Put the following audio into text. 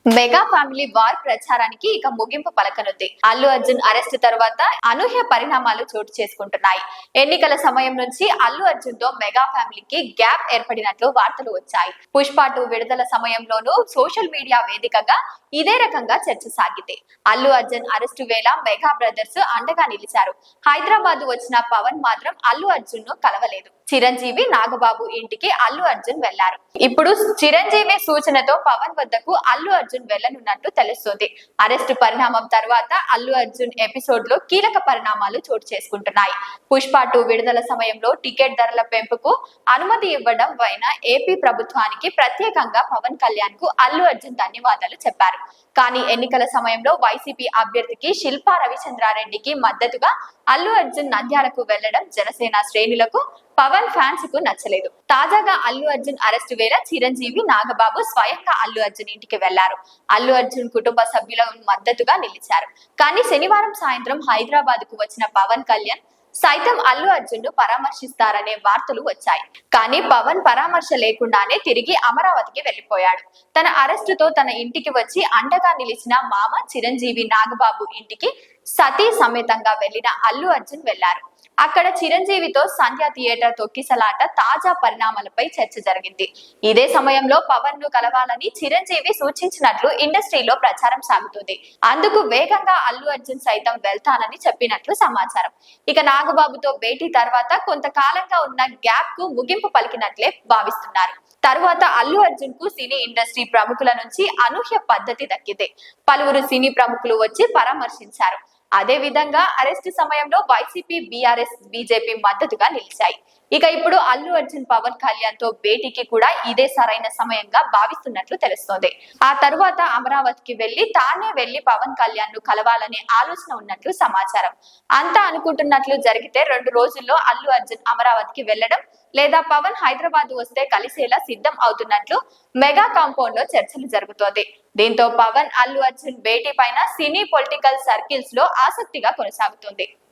Mega family war ప్రచారానికి ఇక ముగింపు పలకనుంది. అల్లు అర్జున్ అరెస్ట్ తర్వాత అనూహ్య పరిణామాలు చోటు చేసుకుంటున్నాయి. ఎన్నికల సమయం నుంచి అల్లు అర్జున్ తో మెగా ఫ్యామిలీకి గ్యాప్ ఏర్పడినట్లు వార్తలు వచ్చాయి. పుష్ప 2 విడుదల సమయంలోనూ సోషల్ మీడియా వేదికగా ఇదే రకంగా చర్చ సాగింది. అల్లు అర్జున్ అరెస్టు వేళ మెగా బ్రదర్స్ అండగా నిలిచారు. హైదరాబాద్ వచ్చిన పవన్ మాత్రం అల్లు అర్జున్ ను కలవలేదు. చిరంజీవి నాగబాబు ఇంటికి అల్లు అర్జున్ వెళ్లారు. ఇప్పుడు చిరంజీవి సూచనతో పవన్ వద్దకు అల్లు అర్జున్ వెళ్లనున్నట్టు తెలుస్తోంది. అరెస్టు పరిణామం తర్వాత అల్లు అర్జున్ ఎపిసోడ్ లో కీలక పరిణామాలు చోటు చేసుకుంటున్నాయి. పుష్ప 2 విడుదల సమయంలో టికెట్ ధరల పెంపుకు అనుమతి ఇవ్వడం పైన ఏపీ ప్రభుత్వానికి ప్రత్యేకంగా పవన్ కళ్యాణ్ కు అల్లు అర్జున్ ధన్యవాదాలు చెప్పారు. కానీ ఎన్నికల సమయంలో వైసీపీ అభ్యర్థికి శిల్పా రవిచంద్రారెడ్డికి మద్దతుగా అల్లు అర్జున్ నంద్యాలకు వెళ్లడం జనసేన శ్రేణులకు, పవన్ ఫ్యాన్స్ కు నచ్చలేదు. తాజాగా అల్లు అర్జున్ అరెస్టు వేళ చిరంజీవి నాగబాబు స్వయంగా అల్లు అర్జున్ ఇంటికి వెళ్లారు. అల్లు అర్జున్ కుటుంబ సభ్యుల మద్దతుగా నిలిచారు. కానీ శనివారం సాయంత్రం హైదరాబాద్ కు వచ్చిన పవన్ కళ్యాణ్ సైతం అల్లు అర్జున్ ను పరామర్శిస్తారనే వార్తలు వచ్చాయి. కానీ పవన్ పరామర్శ లేకుండానే తిరిగి అమరావతికి వెళ్లిపోయాడు. తన అరెస్టుతో తన ఇంటికి వచ్చి అండగా నిలిచిన మామ చిరంజీవి నాగబాబు ఇంటికి సతీ సమేతంగా వెళ్లిన అల్లు అర్జున్ వెళ్లారు. అక్కడ చిరంజీవితో సంధ్య థియేటర్ తొక్కిసలాట తాజా పరిణామాలపై చర్చ జరిగింది. ఇదే సమయంలో పవన్ ను కలవాలని చిరంజీవి సూచించినట్లు ఇండస్ట్రీలో ప్రచారం సాగుతుంది. అందుకు వేగంగా అల్లు అర్జున్ సైతం వెళ్తానని చెప్పినట్లు సమాచారం. ఇక నాగబాబుతో భేటీ తర్వాత కొంతకాలంగా ఉన్న గ్యాప్ కు ముగింపు పలికినట్లే భావిస్తున్నారు. తరువాత అల్లు అర్జున్ కు సినీ ఇండస్ట్రీ ప్రముఖుల నుంచి అనూహ్య పద్ధతి దక్కింది. పలువురు సినీ ప్రముఖులు వచ్చి పరామర్శించారు. అదే విధంగా అరెస్ట్ సమయంలో వైసీపీ, బీఆర్ఎస్, బీజేపీ మద్దతుగా నిలిచాయి. ఇక ఇప్పుడు అల్లు అర్జున్ పవన్ కళ్యాణ్ తో భేటీకి కూడా ఇదే సరైన సమయంగా భావిస్తున్నట్లు తెలుస్తోంది. ఆ తరువాత అమరావతికి తానే వెళ్లి పవన్ కళ్యాణ్ ను కలవాలనే ఆలోచన ఉన్నట్లు సమాచారం. అంతా అనుకుంటున్నట్లు జరిగితే 2 రోజుల్లో అల్లు అర్జున్ అమరావతికి వెళ్లడం లేదా పవన్ హైదరాబాద్ వస్తే కలిసేలా సిద్ధం అవుతున్నట్లు మెగా కాంపౌండ్ లో చర్చలు జరుగుతోంది. దీంతో పవన్ అల్లు అర్జున్ భేటీ పైన సినీ పొలిటికల్ సర్కిల్స్ లో ఆసక్తిగా కొనసాగుతుంది.